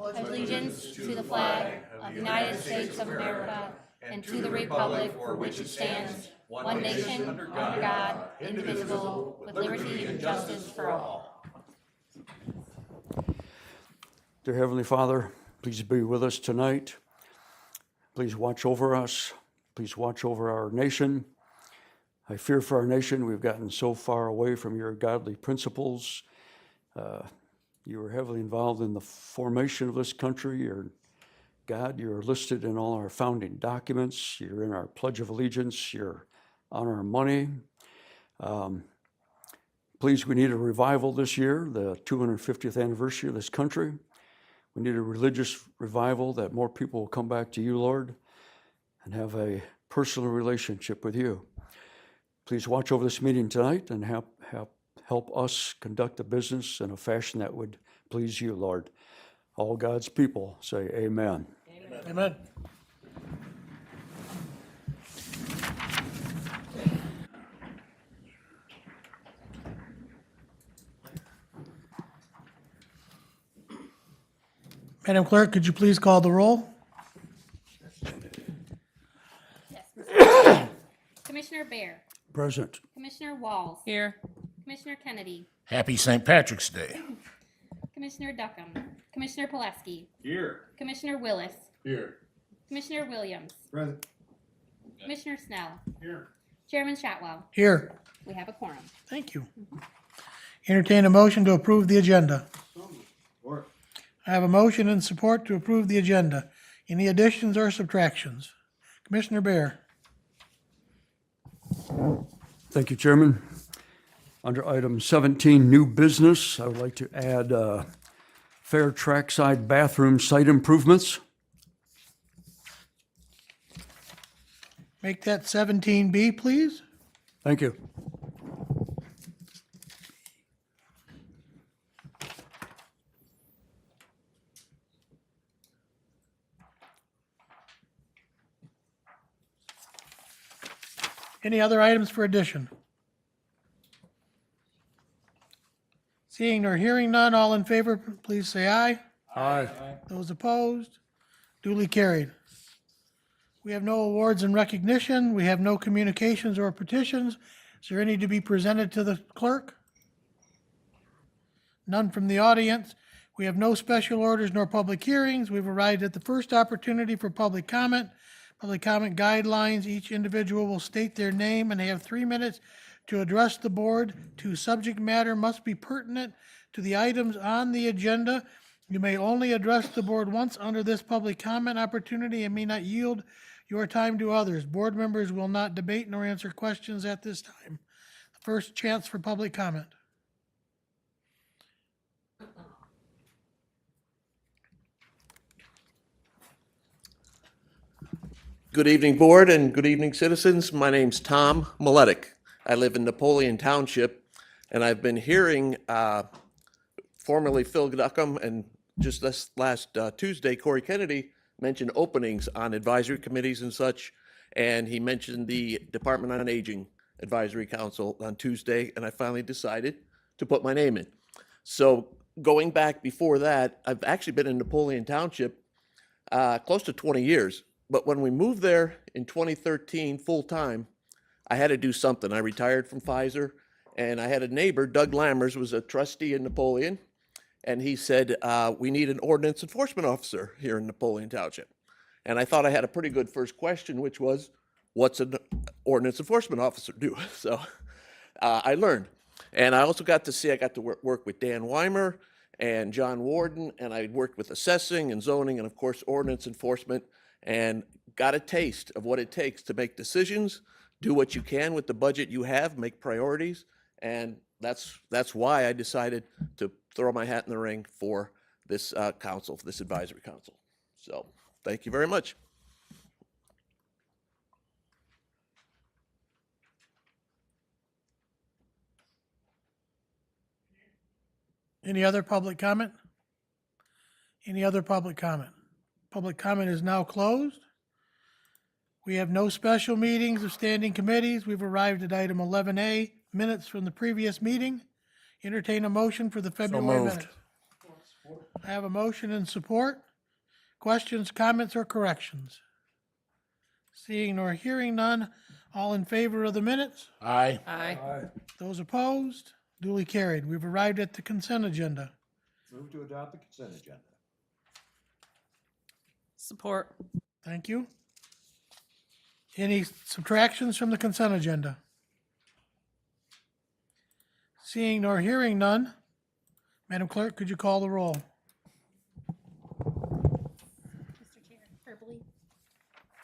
allegiance to the flag of the United States of America and to the republic for which it stands, one nation, under God, indivisible, with liberty and justice for all. Dear Heavenly Father, please be with us tonight. Please watch over us. Please watch over our nation. I fear for our nation. We've gotten so far away from your godly principles. You were heavily involved in the formation of this country. God, you're listed in all our founding documents. You're in our Pledge of Allegiance. You're on our money. Please, we need a revival this year, the 250th anniversary of this country. We need a religious revival that more people will come back to you, Lord, and have a personal relationship with you. Please watch over this meeting tonight and help us conduct the business in a fashion that would please you, Lord. All God's people say amen. Amen. Amen. Madam Clerk, could you please call the roll? Yes, Commissioner Bear, Present. Commissioner Walls, Here. Commissioner Kennedy, Happy St. Patrick's Day. Commissioner Duckham, Commissioner Pulaski, Here. Commissioner Willis, Here. Commissioner Williams, Present. Commissioner Snell, Here. Chairman Shotwell. Here. We have a quorum. Thank you. Entertain a motion to approve the agenda. Or. I have a motion and support to approve the agenda. Any additions or subtractions? Commissioner Bear. Thank you, Chairman. Under item 17, new business, I would like to add fair trackside bathroom site improvements. Make that 17B, please. Thank you. Any other items for addition? Seeing or hearing none, all in favor, please say aye. Aye. Those opposed, duly carried. We have no awards and recognition. We have no communications or petitions. Is there any to be presented to the clerk? None from the audience. We have no special orders nor public hearings. We've arrived at the first opportunity for public comment. Public comment guidelines, each individual will state their name and they have 3 minutes to address the board. To subject matter must be pertinent to the items on the agenda. You may only address the board once under this public comment opportunity and may not yield your time to others. Board members will not debate nor answer questions at this time. The first chance for public comment. Good evening, board, and good evening, citizens. My name's Tom Miletic. I live in Napoleon Township, and I've been hearing formerly Phil Duckham and just this last Tuesday, Corey Kennedy mentioned openings on advisory committees and such, and he mentioned the Department on Aging Advisory Council on Tuesday, and I finally decided to put my name in. So going back before that, I've actually been in Napoleon Township close to 20 years. But when we moved there in 2013 full-time, I had to do something. I retired from Pfizer, and I had a neighbor, Doug Lammers, was a trustee in Napoleon, and he said, we need an ordinance enforcement officer here in Napoleon Township. And I thought I had a pretty good first question, which was, what's an ordinance enforcement officer do? So I learned. And I also got to work with Dan Weimer and John Warden, and I worked with assessing and zoning and, of course, ordinance enforcement, and got a taste of what it takes to make decisions, do what you can with the budget you have, make priorities, and that's why I decided to throw my hat in the ring for this council, for this advisory council. So, thank you very much. Any other public comment? Any other public comment? Public comment is now closed. We have no special meetings of standing committees. We've arrived at item 11A, minutes from the previous meeting. Entertain a motion for the February minutes. I have a motion and support. Questions, comments, or corrections? Seeing nor hearing none, all in favor of the minutes? Aye. Aye. Those opposed? Duly carried. We've arrived at the consent agenda. Move to adopt the consent agenda. Support. Thank you. Any subtractions from the consent agenda? Seeing nor hearing none, Madam Clerk, could you call the roll? Mr. Chair, verbally,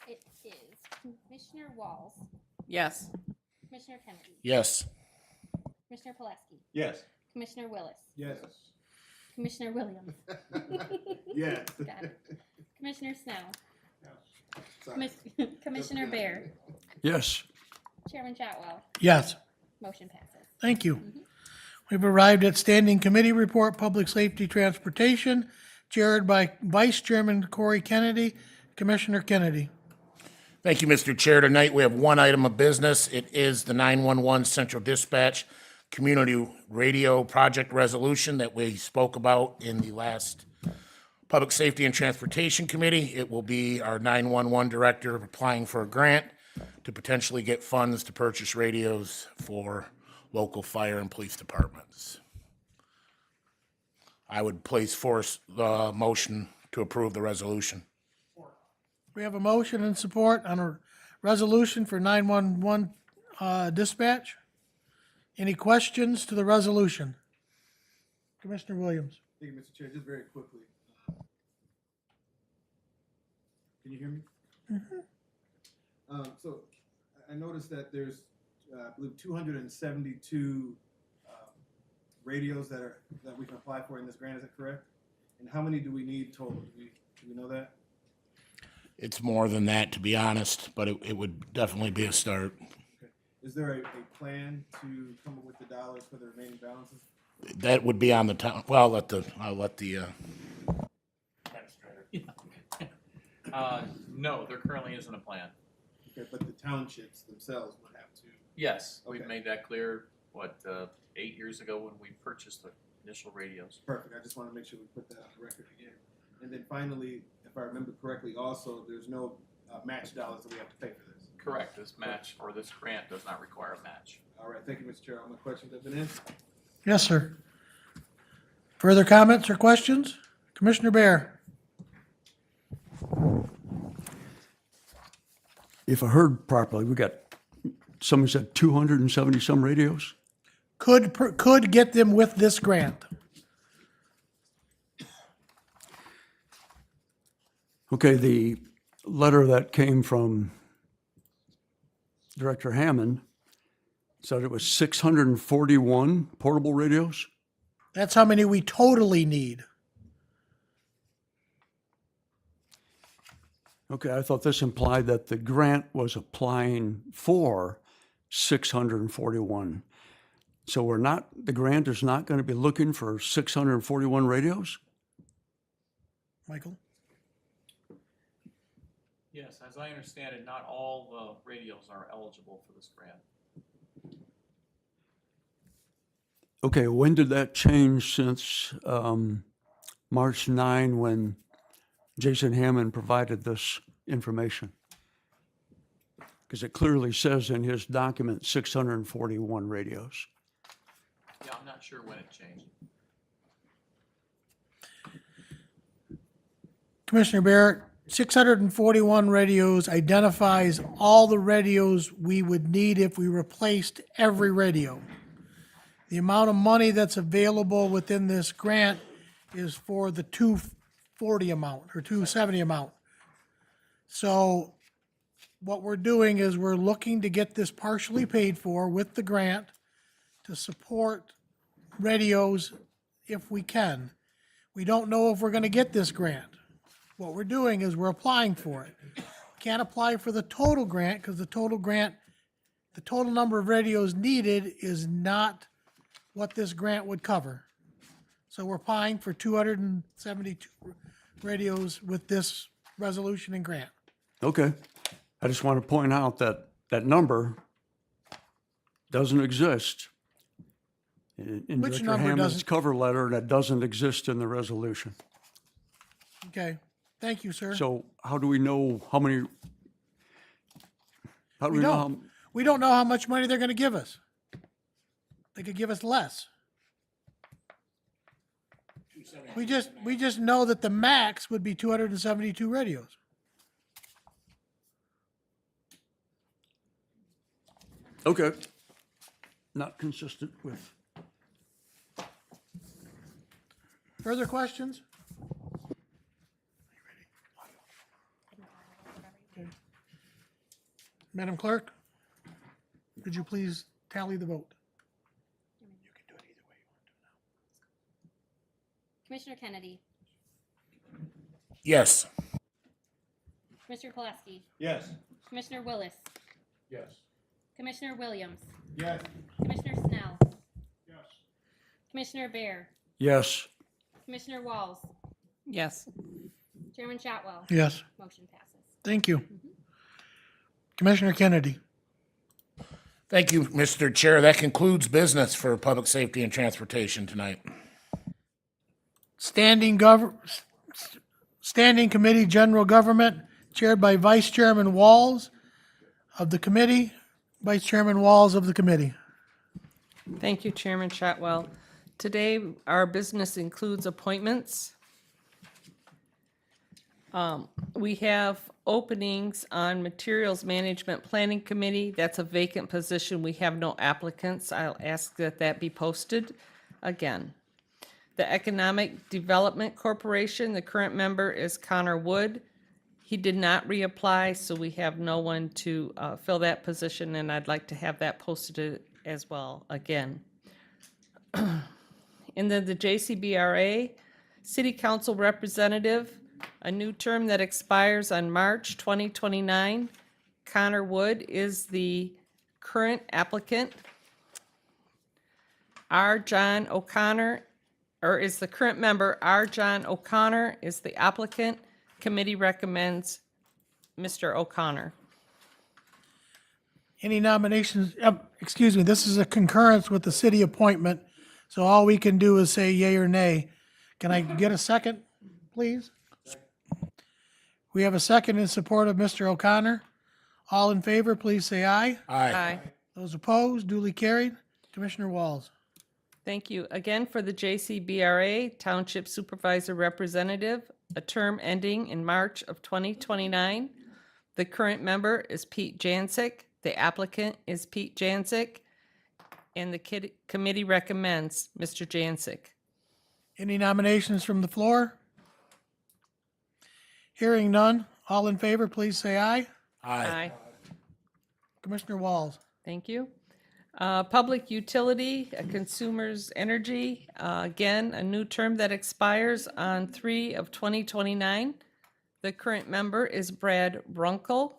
it is Commissioner Walls, Yes. Commissioner Kennedy, Yes. Commissioner Pulaski, Yes. Commissioner Willis, Yes. Commissioner Williams. Yes. Got it. Commissioner Snow. Commissioner Bear, Yes. Chairman Shotwell, Yes, motion passes. thank you. We've arrived at Standing Committee Report, Public Safety Transportation, chaired by Vice Chairman Corey Kennedy. Commissioner Kennedy. Thank you, Mr. Chair. Tonight, we have one item of business. It is the 911 Central Dispatch Community Radio Project Resolution that we spoke about in the last Public Safety and Transportation Committee. It will be our 911 director applying for a grant to potentially get funds to purchase radios for local fire and police departments. I would place forth the motion to approve the resolution. We have a motion and support on a resolution for 911 dispatch. Any questions to the resolution? Commissioner Williams. Thank you, Mr. Chair. Just very quickly. Can you hear me? So I noticed that there's, I believe, 272 radios that we can apply for in this grant. Is that correct? And how many do we need total? Do we know that? It's more than that, to be honest, but it would definitely be a start. Okay. Is there a plan to come up with the dollars for the remaining balances? That would be on the town, well, I'll let the, No, there currently isn't a plan. Okay, but the townships themselves would have to. Yes, we've Okay. made that clear, 8 years ago when we purchased the initial radios. Perfect. I just want to make sure we put that on the record again. And then finally, if I remember correctly, also, there's no match dollars that we have to pay for this. Correct, this match, or this grant does not require a match. All right, thank you, Mr. Chair. All my questions have been answered. Yes, sir. Further comments or questions? Commissioner Bear. If I heard properly, we got, somebody said 270 some radios? Could get them with this grant. Okay, the letter that came from Director Hammond said it was 641 portable radios? That's how many we totally need. Okay, I thought this implied that the grant was applying for 641. So the grant is not going to be looking for 641 radios? Michael? Yes, as I understand it, not all the radios are eligible for this grant. Okay, when did that change since March 9 when Jason Hammond provided this information? Because it clearly says in his document 641 radios. Yeah, I'm not sure when it changed. Commissioner Barrett, 641 radios identifies all the radios we would need if we replaced every radio. The amount of money that's available within this grant is for the 240 amount or 270 amount. So what we're doing is we're looking to get this partially paid for with the grant to support radios if we can. We don't know if we're going to get this grant. What we're doing is we're applying for it. We can't apply for the total grant because the total number of radios needed is not what this grant would cover. So we're applying for 272 radios with this resolution and grant. Okay, I just want to point out that that number doesn't exist in Which Director number Hammond's doesn't- cover letter that doesn't exist in the resolution. Okay, thank you, sir. So how do we know how many? How do We we know? don't. We don't know how much money they're gonna give us. They could give us less. We just know that the max would be 272 radios. Okay. Not consistent with. Further questions? Okay. Madam Clerk, could you please tally the vote? Commissioner Kennedy, Yes. Commissioner Pulaski, Yes. Commissioner Willis, Yes. Commissioner Williams, Yes. Commissioner Snell, Yes. Commissioner Bear, Yes. Commissioner Walls, Yes. Chairman Shotwell. Yes, Motion passes. thank you. Commissioner Kennedy. Thank you, Mr. Chair. That concludes business for Public Safety and Transportation tonight. Standing Committee General Government, chaired by Vice Chairman Walls of the committee. Vice Chairman Walls of the committee. Thank you, Chairman Shotwell. Today, our business includes appointments. We have openings on Materials Management Planning Committee. That's a vacant position. We have no applicants. I'll ask that that be posted again. The Economic Development Corporation, the current member is Connor Wood. He did not reapply, so we have no one to fill that position, and I'd like to have that posted as well again. And then the JCBRA, City Council Representative, a new term that expires on March 2029. Connor Wood is the current applicant. John O'Connor is the current member. John O'Connor is the applicant. Committee recommends Mr. O'Connor. Any nominations? Excuse me, this is a concurrence with the city appointment, so all we can do is say yea or nay. Can I get a second, please? We have a second in support of Mr. O'Connor. All in favor, please say aye. Aye. Those opposed, duly carried. Commissioner Walls. Thank you. Again, for the JCBRA Township Supervisor Representative, a term ending in March of 2029. The current member is Pete Jancic. The applicant is Pete Jancic. And the committee recommends Mr. Jancic. Any nominations from the floor? Hearing none, all in favor, please say aye. Aye. Commissioner Walls. Thank you. Public Utility, Consumers Energy, again, a new term that expires on 3/2029. The current member is Brad Runkle.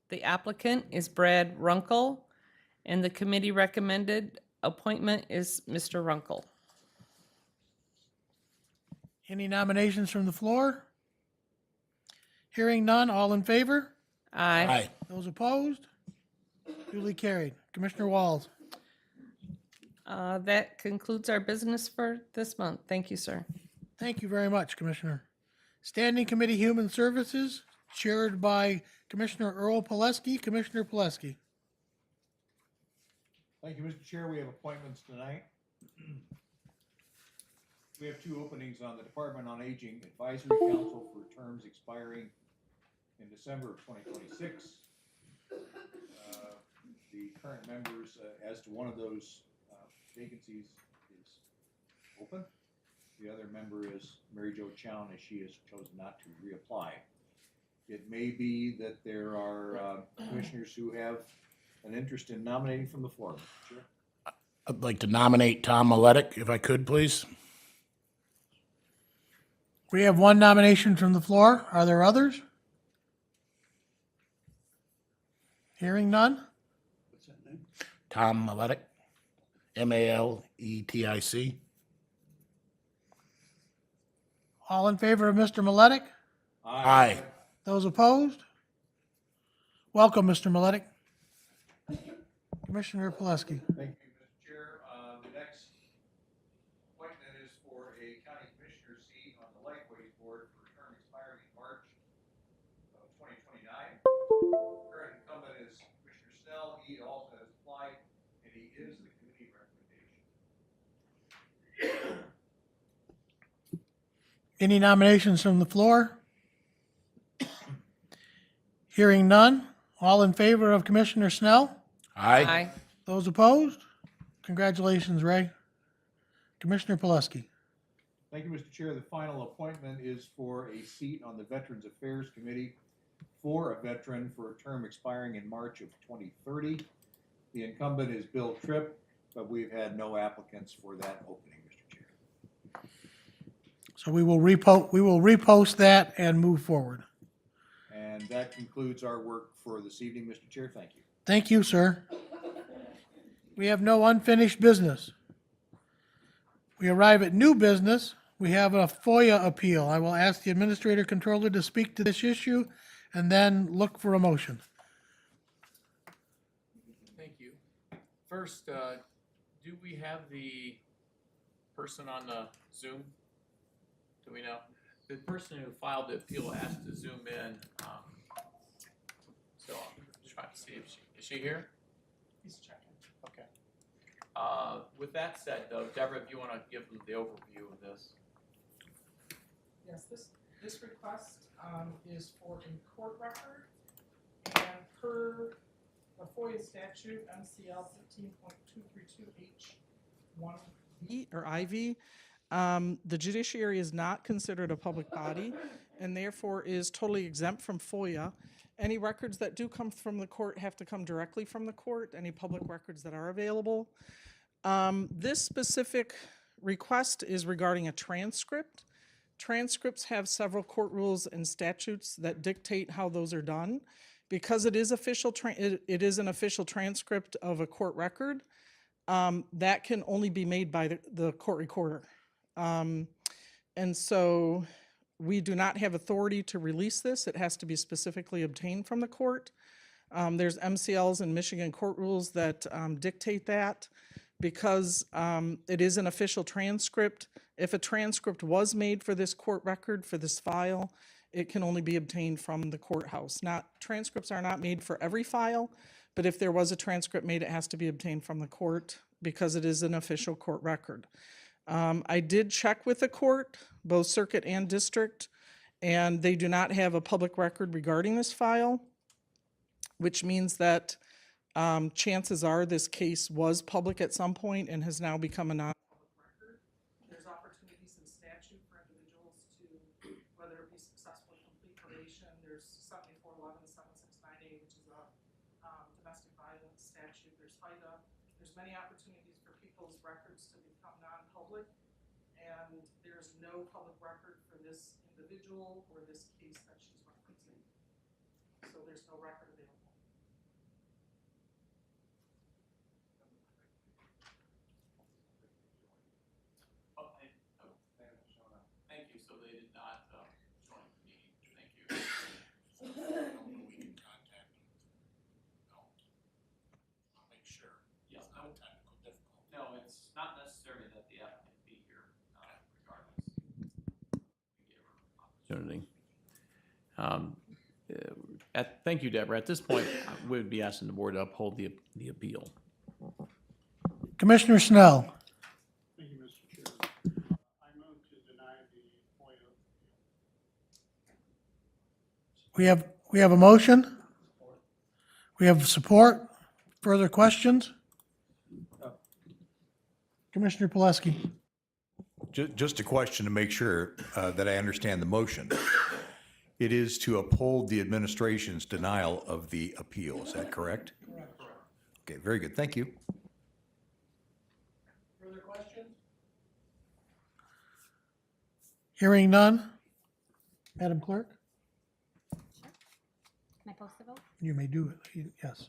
The applicant is Brad Runkle, and the committee recommended appointment is Mr. Runkle. Any nominations from the floor? Hearing none, all in favor? Aye. Aye. Those opposed? Duly carried. Commissioner Walls. That concludes our business for this month. Thank you, sir. Thank you very much, Commissioner. Standing Committee Human Services, chaired by Commissioner Earl Pileski. Commissioner Pileski. Thank you, Mr. Chair. We have appointments tonight. We have two openings on the Department on Aging Advisory Council for terms expiring in December of 2026. The current members, as to one of those vacancies, is open. The other member is Mary Jo Chown, as she has chosen not to reapply. It may be that there are commissioners who have an interest in nominating from the floor. Mr. Chair. I'd like to nominate Tom Maletic, if I could, please. We have one nomination from the floor. Are there others? Hearing none? Tom Maletic, Maletic. All in favor of Mr. Maletic? Aye. Those opposed? Welcome, Mr. Maletic. Commissioner Pileski. Thank you, Mr. Chair. The next Any nominations from the floor? Hearing none. All in favor of Commissioner Snell? Aye. Those opposed? Congratulations, Ray. Commissioner Pileski. Thank you, Mr. Chair. The final appointment is for a seat on the Veterans Affairs Committee for a veteran for a term expiring in March of 2030. The incumbent is Bill Tripp, but we've had no applicants for that opening, Mr. Chair. So we will repost that and move forward. And that concludes our work for this evening, Mr. Chair. Thank you. Thank you, sir. We have no unfinished business. We arrive at new business. We have a FOIA appeal. I will ask the administrator controller to speak to this issue and then look for a motion. Thank you. First, do we have the person on the Zoom? Do we know? The person who filed the appeal asked to zoom in. So I'm trying to see if is she here? He's checking. Okay. With that said, though, Deborah, if you want to give them the overview of this. Yes, this request is for a court record, and per the FOIA statute, MCL 15.232H1V or IV, the judiciary is not considered a public body and therefore is totally exempt from FOIA. Any records that do come from the court have to come directly from the court, any public records that are available. This specific request is regarding a transcript. Transcripts have several court rules and statutes that dictate how those are done. Because it is it is an official transcript of a court record, that can only be made by the court recorder. And so we do not have authority to release this. It has to be specifically obtained from the court. There's MCLs and Michigan court rules that dictate that. Because it is an official transcript, if a transcript was made for this court record, for this file, it can only be obtained from the courthouse. Transcripts are not made for every file, but if there was a transcript made, it has to be obtained from the court because it is an official court record. I did check with the court, both circuit and district, and they do not have a public record regarding this file, which means that chances are this case was public at some point and has now become a non-public record. There's opportunities in statute for individuals to, whether it be successfully complete probation, there's 7411, 769A, which is a domestic violence statute, there's FIDA. There's many opportunities for people's records to become non-public, and there's no public record for this individual or this case that she's referencing. So there's no record available. Thank you. So they did not join the meeting. Thank you. We can contact them. No. I'll make sure. Yeah, It's not technical difficulty. no, it's not necessary that the applicant be here, regardless. We gave her opportunity. Thank you, Deborah. At this point, we would be asking the board to uphold the appeal. Commissioner Snell. Thank you, Mr. Chair. I move to deny the FOIA. We have a motion. We have support. Further questions? Commissioner Pileski. Just a question to make sure that I understand the motion. It is to uphold the administration's denial of the appeal, is that correct? Correct. Okay, very good, thank you. Further questions? Hearing none. Madam Clerk, Can I post the vote? you may do it. Yes.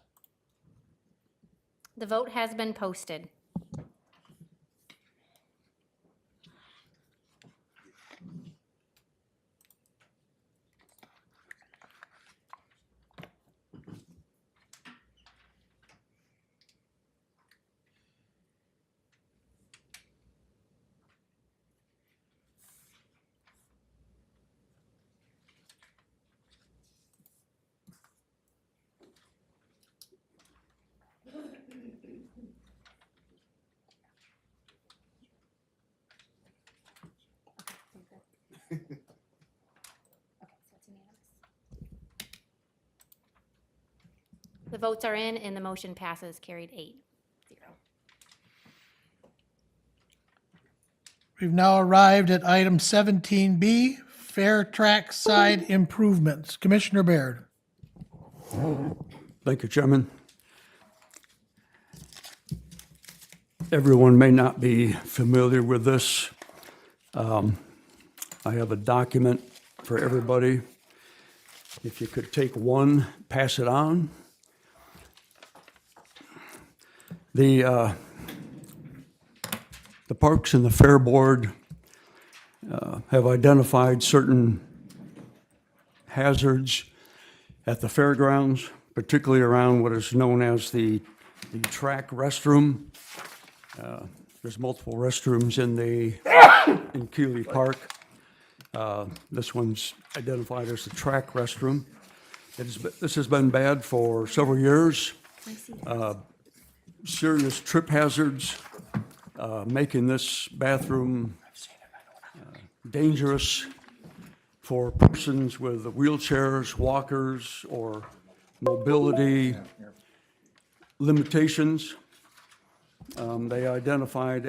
The vote has been posted. The votes are in and the motion passes, carried 8-0. We've now arrived at item 17B, Fair Track Side Improvements. Commissioner Baird. Thank you, Chairman. Everyone may not be familiar with this. I have a document for everybody. If you could take one, pass it on. The Parks and the Fair Board have identified certain hazards at the fairgrounds, particularly around what is known as the track restroom. There's multiple restrooms in Keeley Park. This one's identified as the track restroom. This has been bad for several years. Serious trip hazards, making this bathroom dangerous for persons with wheelchairs, walkers, or mobility limitations. They identified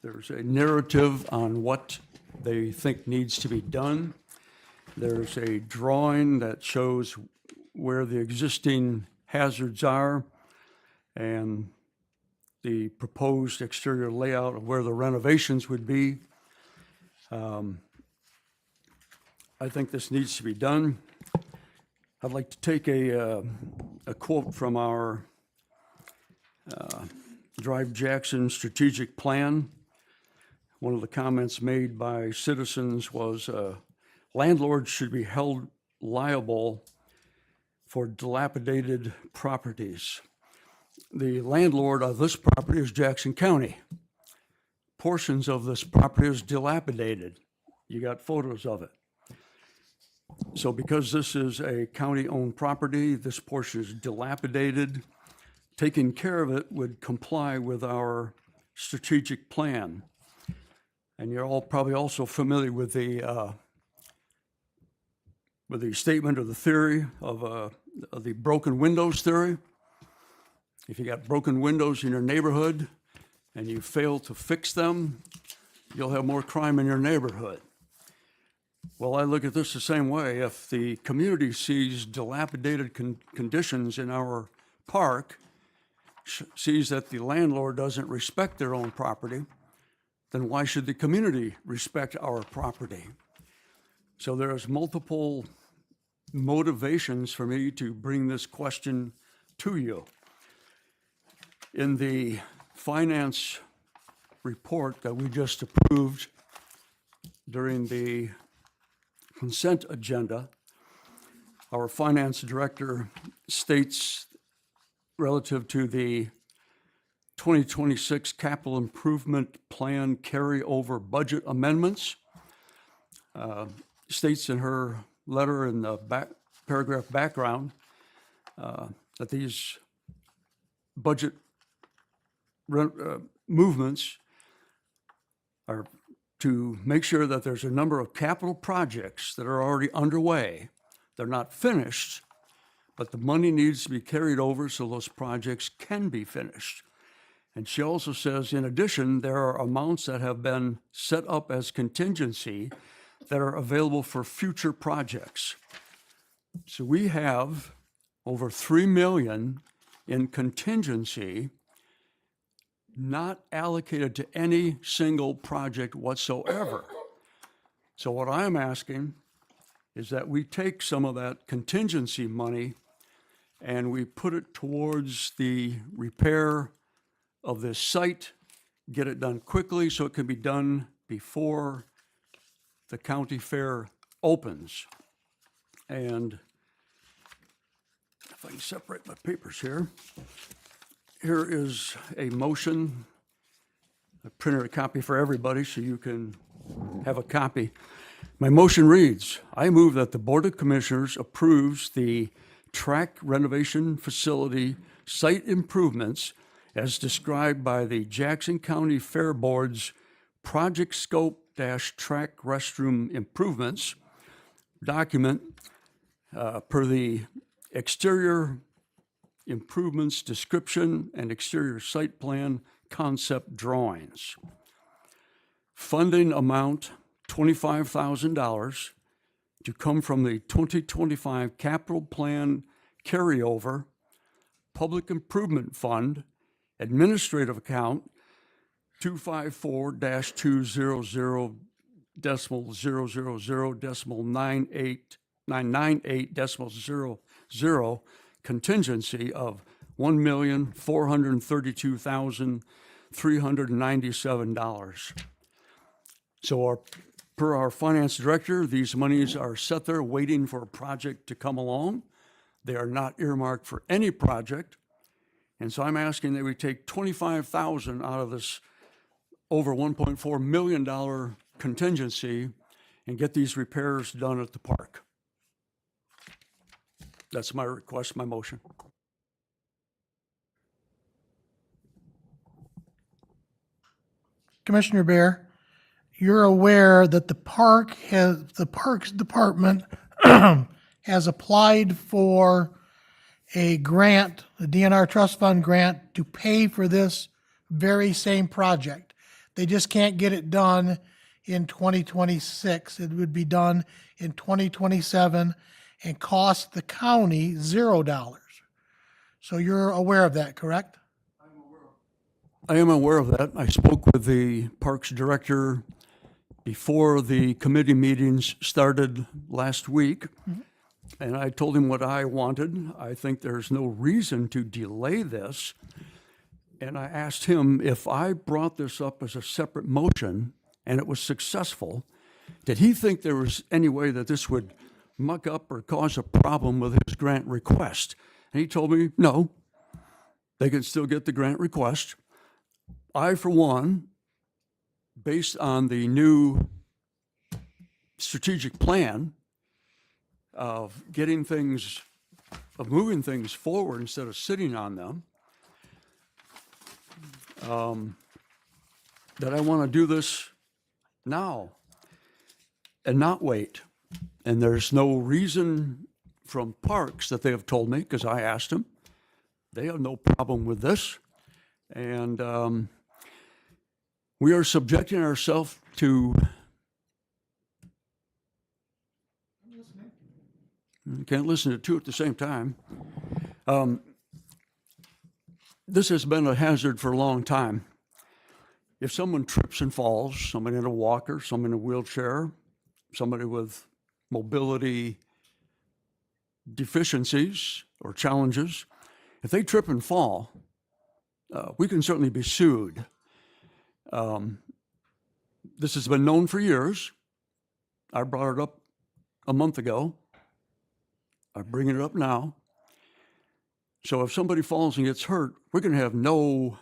there's a narrative on what they think needs to be done. There's a drawing that shows where the existing hazards are and the proposed exterior layout of where the renovations would be. I think this needs to be done. I'd like to take a quote from our Drive Jackson strategic plan. One of the comments made by citizens was landlords should be held liable for dilapidated properties. The landlord of this property is Jackson County. Portions of this property is dilapidated. You got photos of it. So because this is a county-owned property, this portion is dilapidated. Taking care of it would comply with our strategic plan. And you're all probably also familiar with the statement or the theory of the broken windows theory. If you got broken windows in your neighborhood and you fail to fix them, you'll have more crime in your neighborhood. Well, I look at this the same way. If the community sees dilapidated conditions in our park, sees that the landlord doesn't respect their own property, then why should the community respect our property? So there's multiple motivations for me to bring this question to you. In the finance report that we just approved during the consent agenda, our finance director states relative to the 2026 capital improvement plan carryover budget amendments, states in her letter in the paragraph background that these budget movements are to make sure that there's a number of capital projects that are already underway. They're not finished, but the money needs to be carried over so those projects can be finished. And she also says, in addition, there are amounts that have been set up as contingency that are available for future projects. So we have over $3 million in contingency not allocated to any single project whatsoever. So what I'm asking is that we take some of that contingency money and we put it towards the repair of this site, get it done quickly so it can be done before the county fair opens. And if I can separate my papers here. Here is a motion. I printed a copy for everybody so you can have a copy. My motion reads, I move that the Board of Commissioners approves the track renovation facility site improvements as described by the Jackson County Fair Board's Project Scope Track Restroom Improvements document per the exterior improvements description and exterior site plan concept drawings. Funding amount $25,000 to come from the 2025 capital plan carryover public improvement fund administrative account 254-200.000.998.998.00 contingency of $1,432,397. So per our finance director, these monies are set there waiting for a project to come along. They are not earmarked for any project. And so I'm asking that we take $25,000 out of this over $1.4 million contingency and get these repairs done at the park. That's my request, my motion. Commissioner Bear, you're aware that the Parks Department has applied for a grant, the DNR Trust Fund grant, to pay for this very same project. They just can't get it done in 2026. It would be done in 2027 and cost the county $0. So you're aware of that, correct? I am aware of that. I spoke with the Parks Director before the committee meetings started last week, and I told him what I wanted. I think there's no reason to delay this. And I asked him if I brought this up as a separate motion and it was successful, did he think there was any way that this would muck up or cause a problem with his grant request? And he told me, no, they can still get the grant request. I, for one, based on the new strategic plan of getting things, of moving things forward instead of sitting on them, that I want to do this now and not wait. And there's no reason from Parks that they have told me, because I asked them, they have no problem with this. And we are subjecting ourselves to, you can't listen to two at the same time. This has been a hazard for a long time. If someone trips and falls, somebody in a walker, someone in a wheelchair, somebody with mobility deficiencies or challenges, if they trip and fall, we can certainly be sued. This has been known for years. I brought it up a month ago. I'm bringing it up now. So if somebody falls and gets hurt, we're going to have no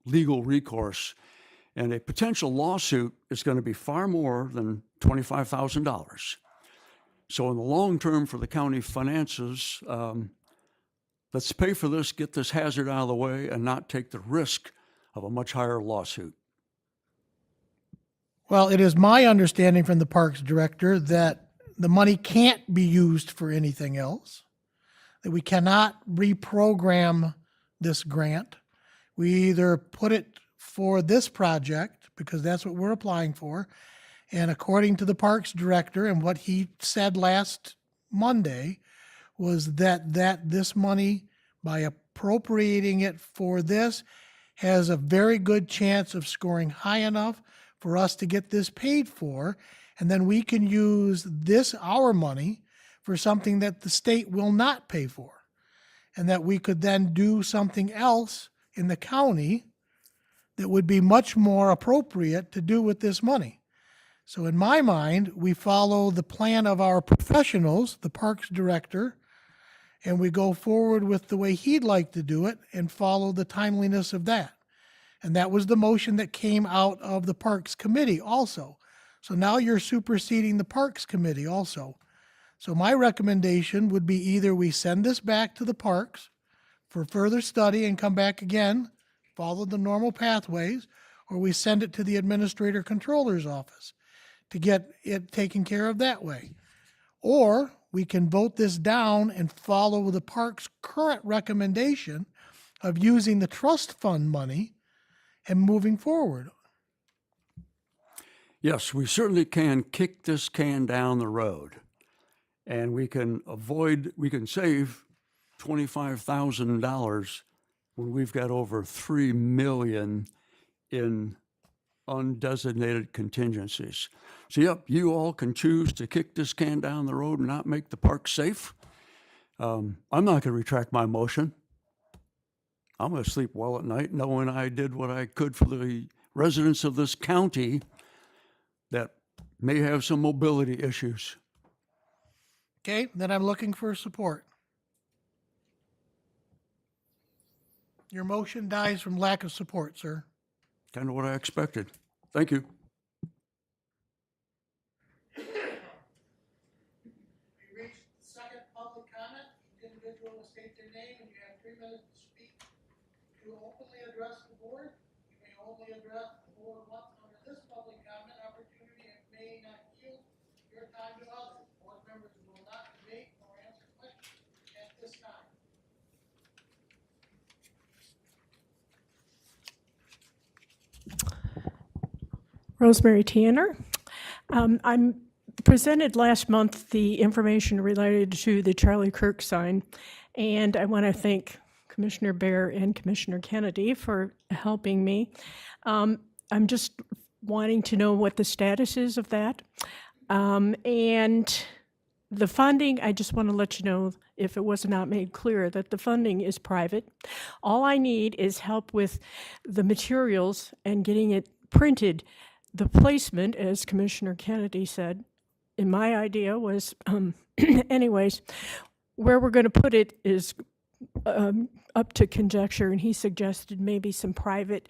legal recourse. And a potential lawsuit is going to be far more than $25,000. So in the long term for the county finances, let's pay for this, get this hazard out of the way, and not take the risk of a much higher lawsuit. Well, it is my understanding from the Parks Director that the money can't be used for anything else, that we cannot reprogram this grant. We either put it for this project, because that's what we're applying for, and according to the Parks Director and what he said last Monday, was that this money, by appropriating it for this, has a very good chance of scoring high enough for us to get this paid for, and then we can use this, our money, for something that the state will not pay for, and that we could then do something else in the county that would be much more appropriate to do with this money. So in my mind, we follow the plan of our professionals, the Parks Director, and we go forward with the way he'd like to do it and follow the timeliness of that. And that was the motion that came out of the Parks Committee also. So now you're superseding the Parks Committee also. So my recommendation would be either we send this back to the Parks for further study and come back again, follow the normal pathways, or we send it to the Administrator Controller's office to get it taken care of that way. Or we can vote this down and follow the park's current recommendation of using the trust fund money and moving forward. Yes, we certainly can kick this can down the road. And we can save $25,000 when we've got over 3 million in undesignated contingencies. So yep, you all can choose to kick this can down the road and not make the park safe. I'm not going to retract my motion. I'm going to sleep well at night knowing I did what I could for the residents of this county that may have some mobility issues. Okay, then I'm looking for support. Your motion dies from lack of support, sir. Kind of what I expected. Thank you. We reached the second public comment. The individual will state their name and you have 3 minutes to speak. To openly address the board, you may only address the board once under this public comment opportunity and may not yield your time to others. Board members will not debate or answer questions at this time. Rosemary Tanner. I'm presented last month the information related to the Charlie Kirk sign, and I want to thank Commissioner Bear and Commissioner Kennedy for helping me. I'm just wanting to know what the status is of that. And the funding, I just want to let you know, if it was not made clear, that the funding is private. All I need is help with the materials and getting it printed. The placement, as Commissioner Kennedy said, in my idea was, anyways, where we're going to put it is up to conjecture, and he suggested maybe some private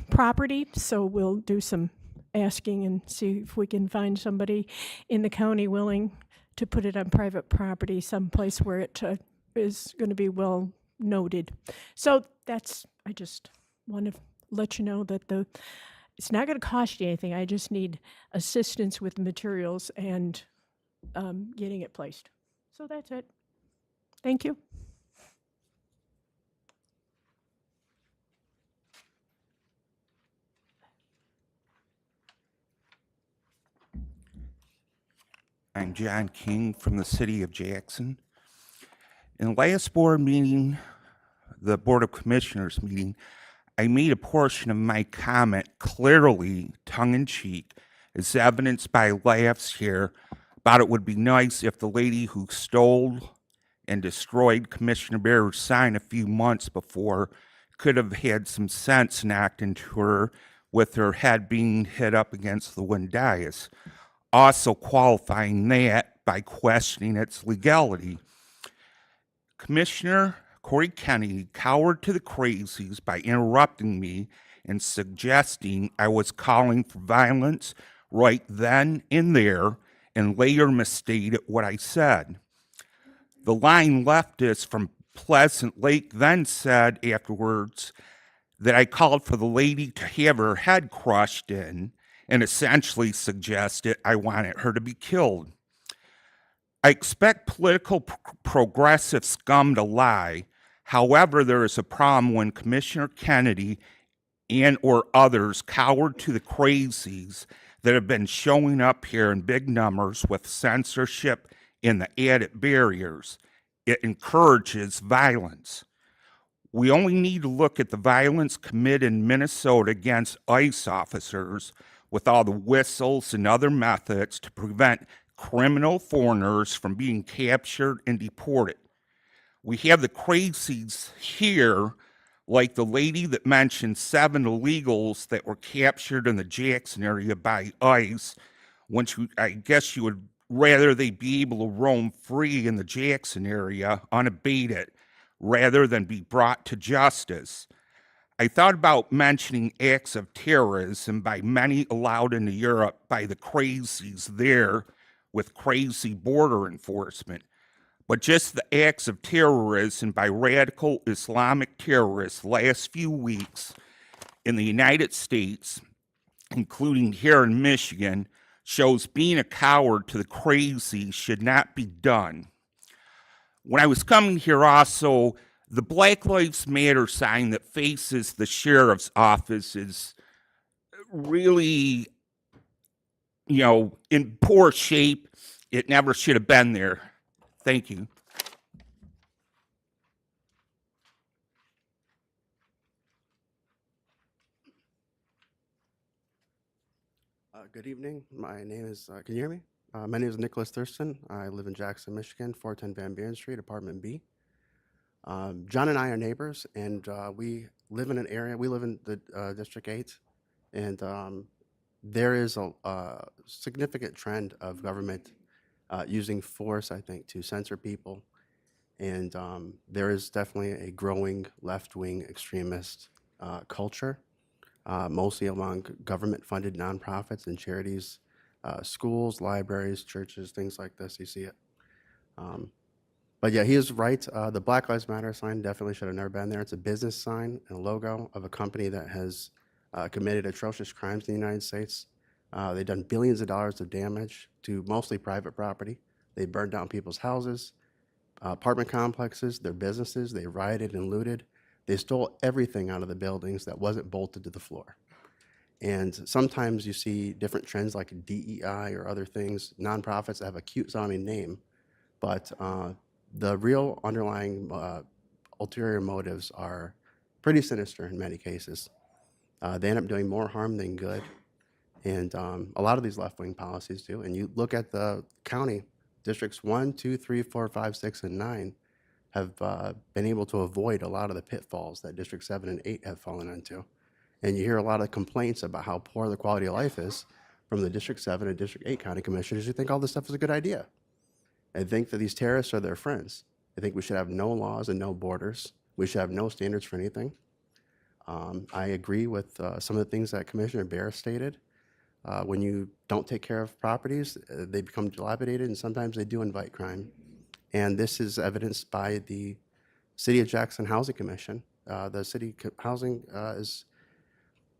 property, so we'll do some asking and see if we can find somebody in the county willing to put it on private property, someplace where it is going to be well noted. So that's, I just want to let you know that it's not going to cost you anything. I just need assistance with the materials and getting it placed. So that's it. Thank you. I'm John King from the city of Jackson. In the last board meeting, the Board of Commissioners meeting, I made a portion of my comment clearly tongue-in-cheek, as evidenced by laughs here, about it would be nice if the lady who stole and destroyed Commissioner Bear's sign a few months before could have had some sense knocked into her with her head being hit up against the wind dais, also qualifying that by questioning its legality. Commissioner Corey Kennedy cowered to the crazies by interrupting me and suggesting I was calling for violence right then and there, and later misstated what I said. The line leftist from Pleasant Lake then said afterwards that I called for the lady to have her head crushed in and essentially suggested I wanted her to be killed. I expect political progressive scum to lie. However, there is a problem when Commissioner Kennedy and or others cowered to the crazies that have been showing up here in big numbers with censorship and the added barriers. It encourages violence. We only need to look at the violence committed in Minnesota against ICE officers with all the whistles and other methods to prevent criminal foreigners from being captured and deported. We have the crazies here, like the lady that mentioned 7 illegals that were captured in the Jackson area by ICE, which I guess you would rather they be able to roam free in the Jackson area unabated rather than be brought to justice. I thought about mentioning acts of terrorism by many allowed into Europe by the crazies there with crazy border enforcement, but just the acts of terrorism by radical Islamic terrorists last few weeks in the United States, including here in Michigan, shows being a coward to the crazy should not be done. When I was coming here also, the Black Lives Matter sign that faces the sheriff's office is really, in poor shape. It never should have been there. Thank you. Good evening. My name is, can you hear me? My name is Nicholas Thurston. I live in Jackson, Michigan, 410 Van Buren Street, apartment B. John and I are neighbors, and we live in an area, we live in the District 8, and there is a significant trend of government using force, I think, to censor people. And there is definitely a growing left-wing extremist culture, mostly among government-funded nonprofits and charities, schools, libraries, churches, things like this. You see it. But yeah, he is right. The Black Lives Matter sign definitely should have never been there. It's a business sign and a logo of a company that has committed atrocious crimes in the United States. They've done billions of dollars of damage to mostly private property. They burned down people's houses, apartment complexes, their businesses. They rioted and looted. They stole everything out of the buildings that wasn't bolted to the floor. And sometimes you see different trends like DEI or other things, nonprofits that have a cute sounding name, but the real underlying ulterior motives are pretty sinister in many cases. They end up doing more harm than good. And a lot of these left-wing policies do. And you look at the county, districts 1, 2, 3, 4, 5, 6, and 9 have been able to avoid a lot of the pitfalls that District 7 and 8 have fallen into. And you hear a lot of complaints about how poor the quality of life is from the District 7 and District 8 county commissioners who think all this stuff is a good idea. I think that these terrorists are their friends. I think we should have no laws and no borders. We should have no standards for anything. I agree with some of the things that Commissioner Bear stated. When you don't take care of properties, they become dilapidated, and sometimes they do invite crime. And this is evidenced by the City of Jackson Housing Commission. The city housing is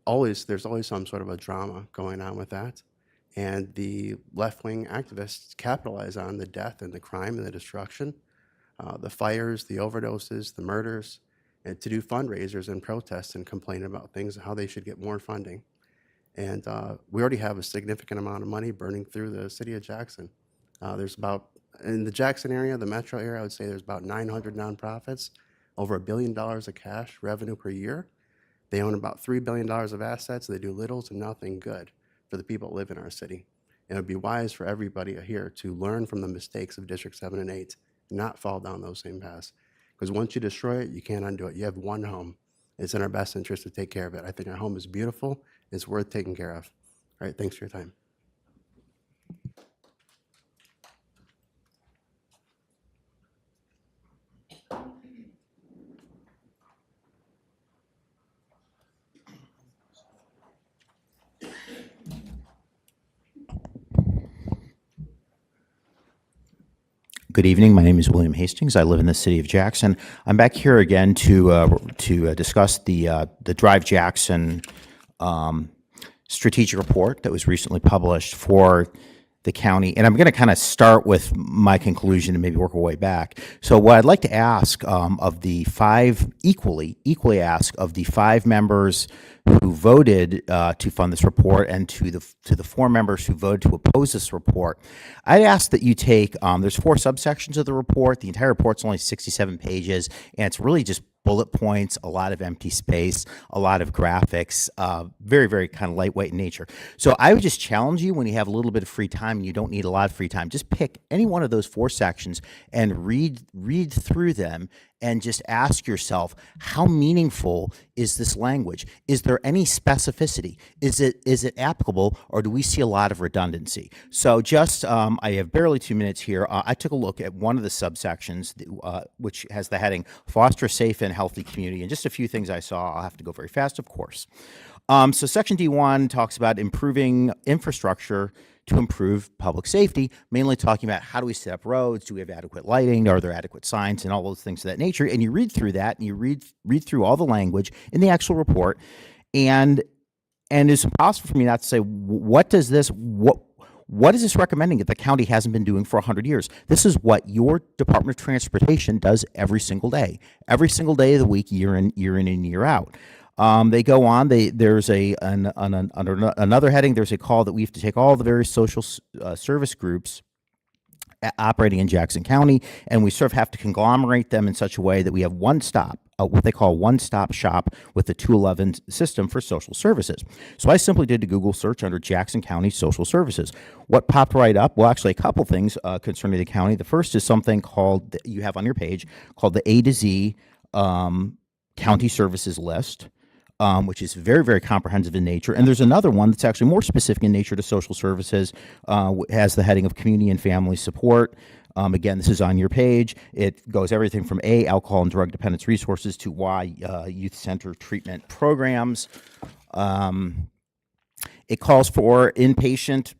always, there's always some sort of a drama going on with that. And the left-wing activists capitalize on the death and the crime and the destruction, the fires, the overdoses, the murders, and to do fundraisers and protests and complain about things, how they should get more funding. And we already have a significant amount of money burning through the City of Jackson. There's about, in the Jackson area, the metro area, I would say there's about 900 nonprofits, over $1 billion of cash revenue per year. They own about $3 billion of assets. They do little to nothing good for the people that live in our city. And it would be wise for everybody here to learn from the mistakes of District 7 and 8, not fall down those same paths. Because once you destroy it, you can't undo it. You have one home. It's in our best interest to take care of it. I think our home is beautiful. It's worth taking care of. All right, thanks for your time. Good evening. My name is William Hastings. I live in the city of Jackson. I'm back here again to discuss the Drive Jackson strategic report that was recently published for the county. And I'm going to kind of start with my conclusion and maybe work our way back. So what I'd like to ask of the five, equally ask of the 5 members who voted to fund this report and to the 4 members who voted to oppose this report, I'd ask that you take, there's 4 subsections of the report. The entire report's only 67 pages, and it's really just bullet points, a lot of empty space, a lot of graphics, very, very kind of lightweight in nature. So I would just challenge you, when you have a little bit of free time, and you don't need a lot of free time, just pick any one of those 4 sections and read through them and just ask yourself, how meaningful is this language? Is there any specificity? Is it applicable, or do we see a lot of redundancy? So just, I have barely 2 minutes here. I took a look at one of the subsections, which has the heading, Foster a Safe and Healthy Community, and just a few things I saw. I'll have to go very fast, of course. So Section D1 talks about improving infrastructure to improve public safety, mainly talking about how do we set up roads, do we have adequate lighting, are there adequate signs, and all those things of that nature. And you read through that, and you read through all the language in the actual report, and it's impossible for me not to say, what What is this recommending that the county hasn't been doing for 100 years? This is what your Department of Transportation does every single day of the week, year in and year out. They go on. There's under another heading. There's a call that we have to take all the various social service groups operating in Jackson County, and we sort of have to conglomerate them in such a way that we have one stop, what they call one-stop shop with the 211 system for social services. So I simply did a Google search under Jackson County social services. What popped right up? Well, actually, a couple things concerning the county. The first is something called, that you have on your page, called the A to Z county services list. Which is very, very comprehensive in nature. And there's another one that's actually more specific in nature to social services, has the heading of community and family support. Again, this is on your page. It goes everything from A, alcohol and drug dependence resources, to Y, youth center treatment programs. It calls for inpatient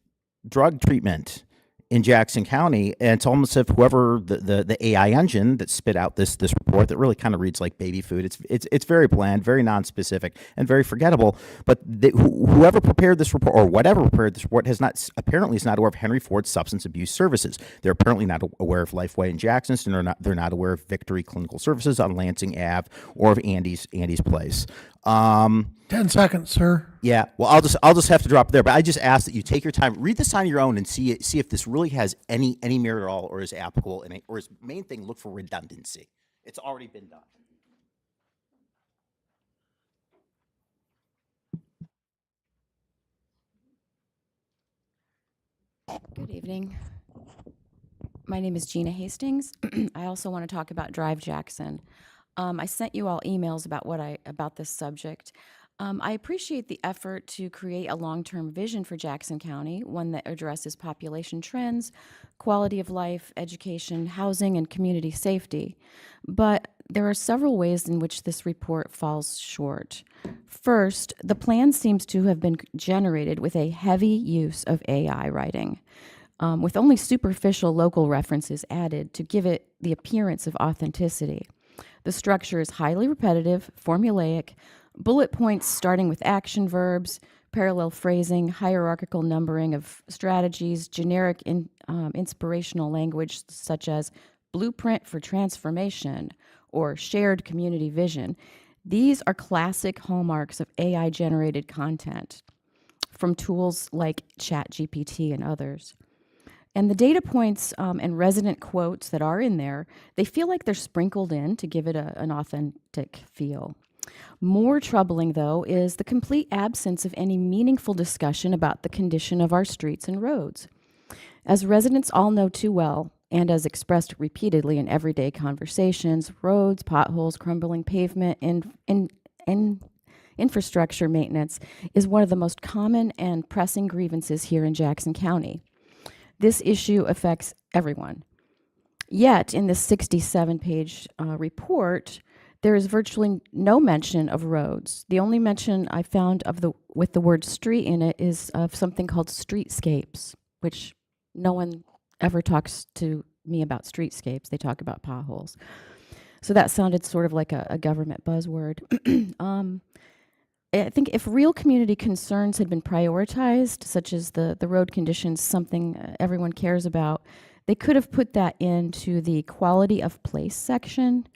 drug treatment in Jackson County, and it's almost as if whoever the AI engine that spit out this report that really kind of reads like baby food. It's very bland, very non-specific, and very forgettable. But whoever prepared this report, or whatever prepared this report, is not aware of Henry Ford's substance abuse services. They're apparently not aware of Lifeway in Jackson, and they're not aware of Victory Clinical Services on Lansing Ave, or of Andy's Place. 10 seconds, sir. Yeah, well, I'll just have to drop it there, but I just ask that you take your time, read this on your own, and see if this really has any merit at all, or is applicable, or is main thing, look for redundancy. It's already been done. Good evening. My name is Gina Hastings. I also want to talk about Drive Jackson. I sent you all emails about this subject. I appreciate the effort to create a long-term vision for Jackson County, one that addresses population trends, quality of life, education, housing, and community safety. But there are several ways in which this report falls short. First, the plan seems to have been generated with a heavy use of AI writing, with only superficial local references added to give it the appearance of authenticity. The structure is highly repetitive, formulaic, bullet points starting with action verbs, parallel phrasing, hierarchical numbering of strategies, generic inspirational language such as blueprint for transformation or shared community vision. These are classic hallmarks of AI-generated content from tools like ChatGPT and others. And the data points and resident quotes that are in there, they feel like they're sprinkled in to give it an authentic feel. More troubling, though, is the complete absence of any meaningful discussion about the condition of our streets and roads. As residents all know too well, and as expressed repeatedly in everyday conversations, roads, potholes, crumbling pavement, and infrastructure maintenance is one of the most common and pressing grievances here in Jackson County. This issue affects everyone. Yet, in this 67-page report, there is virtually no mention of roads. The only mention I found with the word street in it is of something called streetscapes, which no one ever talks to me about streetscapes. They talk about potholes. So that sounded sort of like a government buzzword. I think if real community concerns had been prioritized, such as the road conditions, something everyone cares about, they could have put that into the quality of place section.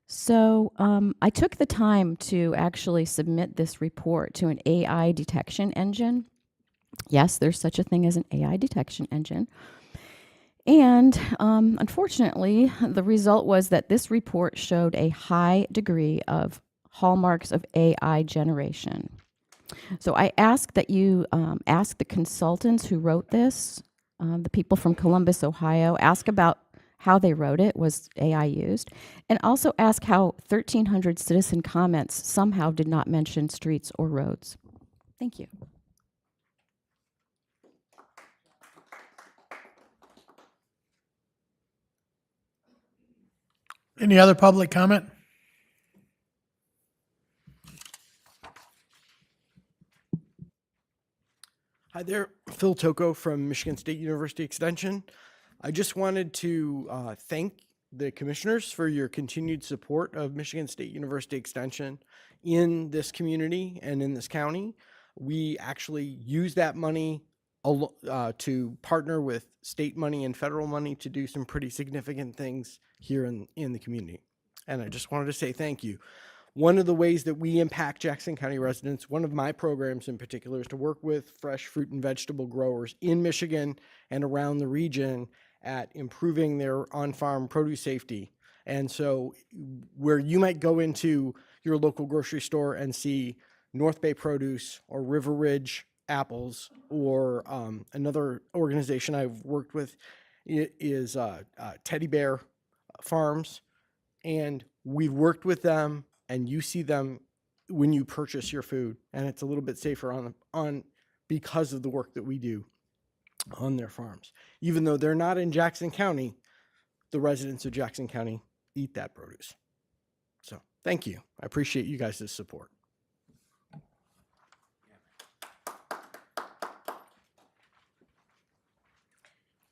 So I took the time to actually submit this report to an AI detection engine. Yes, there's such a thing as an AI detection engine. And unfortunately, the result was that this report showed a high degree of hallmarks of AI generation. So I ask that you ask the consultants who wrote this, the people from Columbus, Ohio, ask about how they wrote it, was AI used, and also ask how 1,300 citizen comments somehow did not mention streets or roads. Thank you. Any other public comment? Hi there, Phil Toko from Michigan State University Extension. I just wanted to thank the commissioners for your continued support of Michigan State University Extension in this community and in this county. We actually use that money to partner with state money and federal money to do some pretty significant things here in the community. And I just wanted to say thank you. One of the ways that we impact Jackson County residents, one of my programs in particular, is to work with fresh fruit and vegetable growers in Michigan and around the region at improving their on-farm produce safety. And so where you might go into your local grocery store and see North Bay Produce or River Ridge apples, or another organization I've worked with is Teddy Bear Farms, and we've worked with them, and you see them when you purchase your food, and it's a little bit safer on because of the work that we do on their farms. Even though they're not in Jackson County, the residents of Jackson County eat that produce. So thank you. I appreciate you guys' support.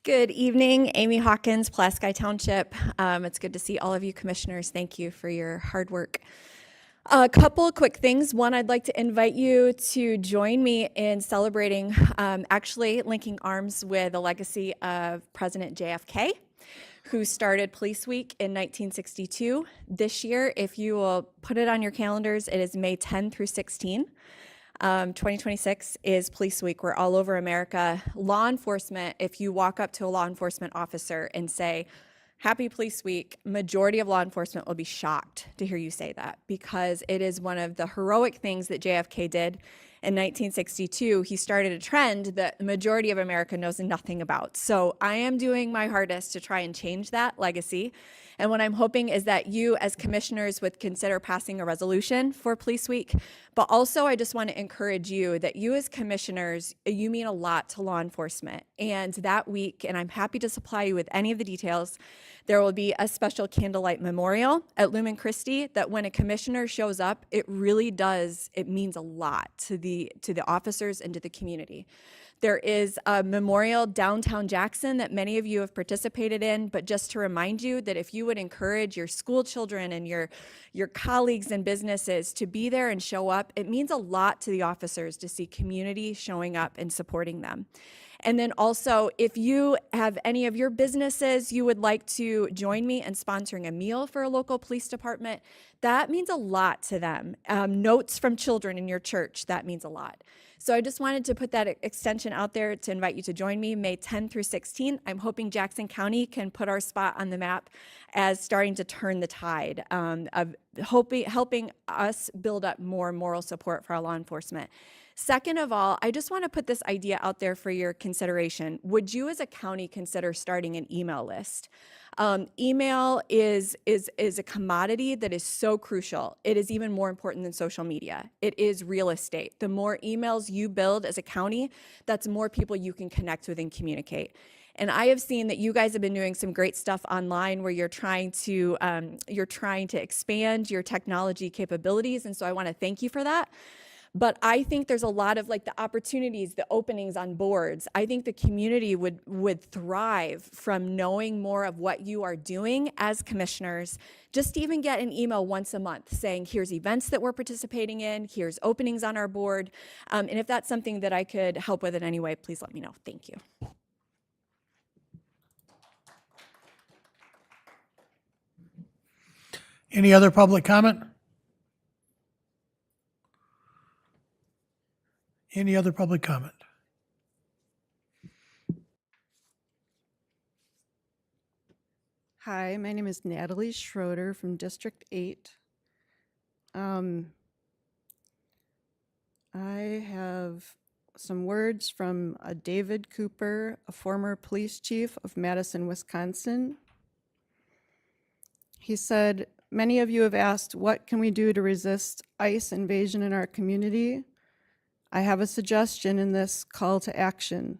Good evening, Amy Hawkins, Pulaski Township. It's good to see all of you commissioners. Thank you for your hard work. A couple of quick things. One, I'd like to invite you to join me in celebrating, actually linking arms with the legacy of President JFK, who started Police Week in 1962. This year, if you will put it on your calendars, it is May 10 through 16. 2026 is Police Week. We're all over America. Law enforcement, if you walk up to a law enforcement officer and say, Happy Police Week, majority of law enforcement will be shocked to hear you say that, because it is one of the heroic things that JFK did in 1962. He started a trend that the majority of America knows nothing about. So I am doing my hardest to try and change that legacy. And what I'm hoping is that you as commissioners would consider passing a resolution for Police Week. But also I just want to encourage you that you as commissioners, you mean a lot to law enforcement. And that week, and I'm happy to supply you with any of the details, there will be a special candlelight memorial at Lumen Christi that when a commissioner shows up, it really does, it means a lot to the officers and to the community. There is a memorial downtown Jackson that many of you have participated in, but just to remind you that if you would encourage your school children and your colleagues and businesses to be there and show up, it means a lot to the officers to see community showing up and supporting them. And then also, if you have any of your businesses you would like to join me in sponsoring a meal for a local police department, that means a lot to them. Notes from children in your church, that means a lot. So I just wanted to put that extension out there to invite you to join me May 10 through 16. I'm hoping Jackson County can put our spot on the map as starting to turn the tide of helping us build up more moral support for our law enforcement. Second of all, I just want to put this idea out there for your consideration. Would you as a county consider starting an email list? Email is a commodity that is so crucial. It is even more important than social media. It is real estate. The more emails you build as a county, that's more people you can connect with and communicate. And I have seen that you guys have been doing some great stuff online where you're trying to expand your technology capabilities. And so I want to thank you for that. But I think there's a lot of like the opportunities, the openings on boards. I think the community would thrive from knowing more of what you are doing as commissioners. Just even get an email once a month saying, here's events that we're participating in, here's openings on our board. And if that's something that I could help with in any way, please let me know. Thank you. Any other public comment? Any other public comment? Hi, my name is Natalie Schroeder from District 8. I have some words from David Cooper, a former police chief of Madison, Wisconsin. He said, "Many of you have asked, what can we do to resist ICE invasion in our community? I have a suggestion in this call to action.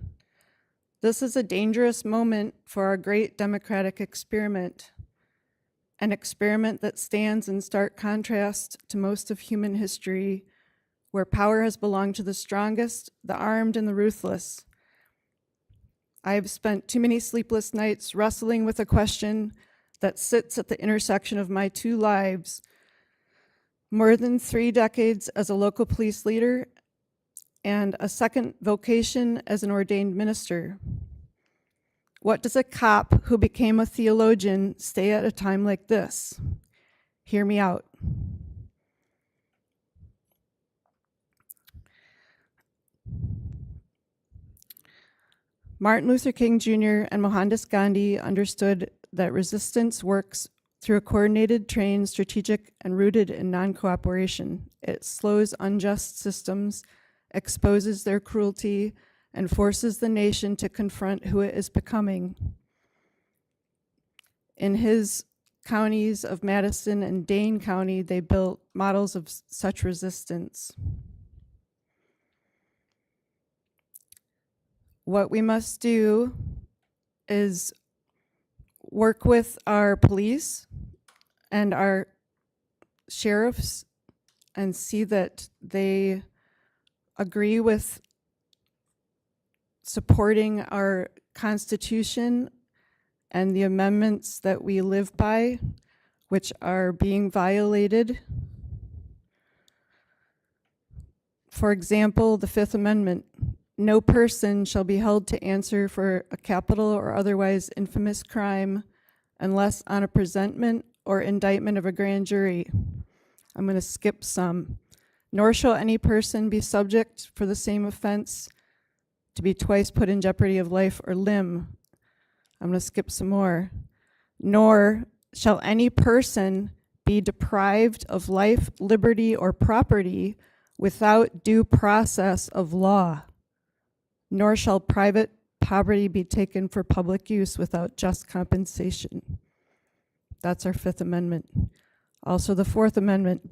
This is a dangerous moment for our great democratic experiment, an experiment that stands in stark contrast to most of human history, where power has belonged to the strongest, the armed, and the ruthless. I have spent too many sleepless nights wrestling with a question that sits at the intersection of my two lives. More than 3 decades as a local police leader and a second vocation as an ordained minister. What does a cop who became a theologian say at a time like this? Hear me out. Martin Luther King Jr. and Mohandas Gandhi understood that resistance works through a coordinated, trained, strategic, and rooted in non-cooperation. It slows unjust systems, exposes their cruelty, and forces the nation to confront who it is becoming. In his counties of Madison and Dane County, they built models of such resistance. What we must do is work with our police and our sheriffs and see that they agree with supporting our Constitution and the amendments that we live by, which are being violated. For example, the Fifth Amendment. No person shall be held to answer for a capital or otherwise infamous crime unless on a presentment or indictment of a grand jury. I'm going to skip some. Nor shall any person be subject for the same offense to be twice put in jeopardy of life or limb. I'm going to skip some more. Nor shall any person be deprived of life, liberty, or property without due process of law. Nor shall private property be taken for public use without just compensation. That's our Fifth Amendment. Also the Fourth Amendment.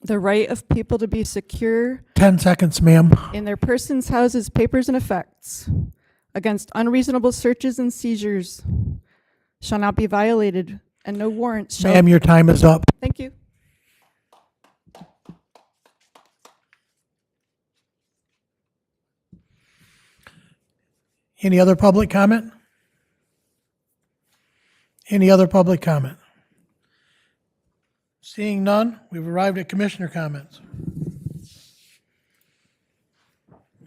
The right of people to be secure 10 seconds, ma'am. in their persons, houses, papers, and effects against unreasonable searches and seizures shall not be violated, and no warrants shall... Ma'am, your time is up. Thank you. Any other public comment? Any other public comment? Seeing none, we've arrived at commissioner comments.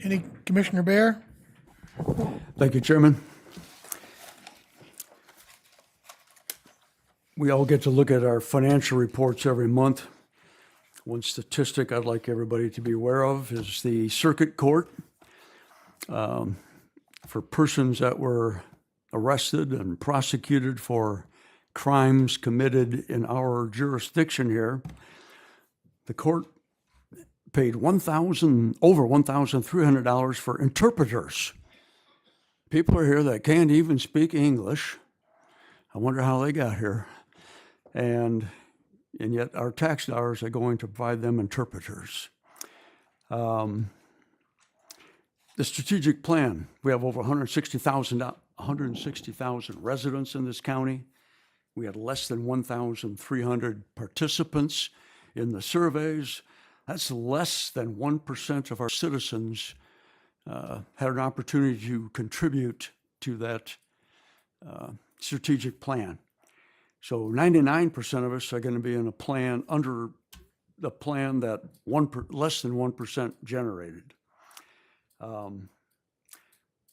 Any, Commissioner Bear? Thank you, Chairman. We all get to look at our financial reports every month. One statistic I'd like everybody to be aware of is the circuit court. For persons that were arrested and prosecuted for crimes committed in our jurisdiction here, the court paid over $1,300 for interpreters. People are here that can't even speak English. I wonder how they got here. And yet our tax dollars are going to provide them interpreters. The strategic plan, we have over 160,000 residents in this county. We had less than 1,300 participants in the surveys. That's less than 1% of our citizens had an opportunity to contribute to that strategic plan. So 99% of us are going to be in a plan under the plan that less than 1% generated.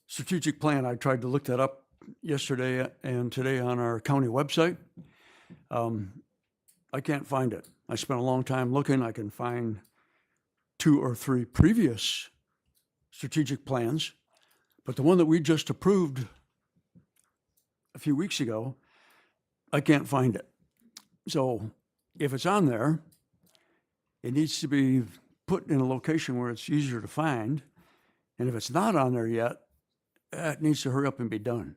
Strategic plan, I tried to look that up yesterday and today on our county website. I can't find it. I spent a long time looking. I can find 2 or 3 previous strategic plans, but the one that we just approved a few weeks ago, I can't find it. So if it's on there, it needs to be put in a location where it's easier to find. And if it's not on there yet, it needs to hurry up and be done.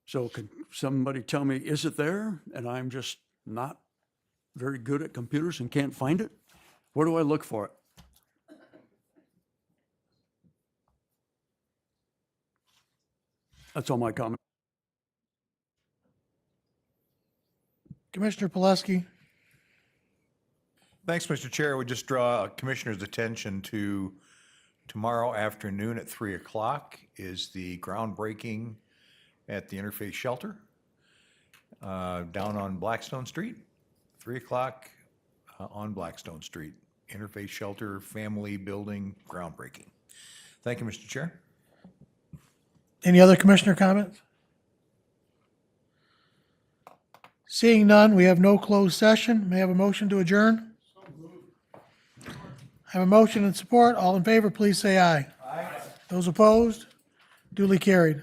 So could somebody tell me, is it there? And I'm just not very good at computers and can't find it? Where do I look for it? That's all my comment. Commissioner Pileski? Thanks, Mr. Chair. I would just draw Commissioner's attention to tomorrow afternoon at 3 o'clock is the groundbreaking at the Interfaith Shelter down on Blackstone Street, 3 o'clock on Blackstone Street. Interfaith Shelter Family Building groundbreaking. Thank you, Mr. Chair. Any other commissioner comments? Seeing none, we have no closed session. May I have a motion to adjourn? I have a motion and support. All in favor, please say aye. Aye. Those opposed? Duly carried.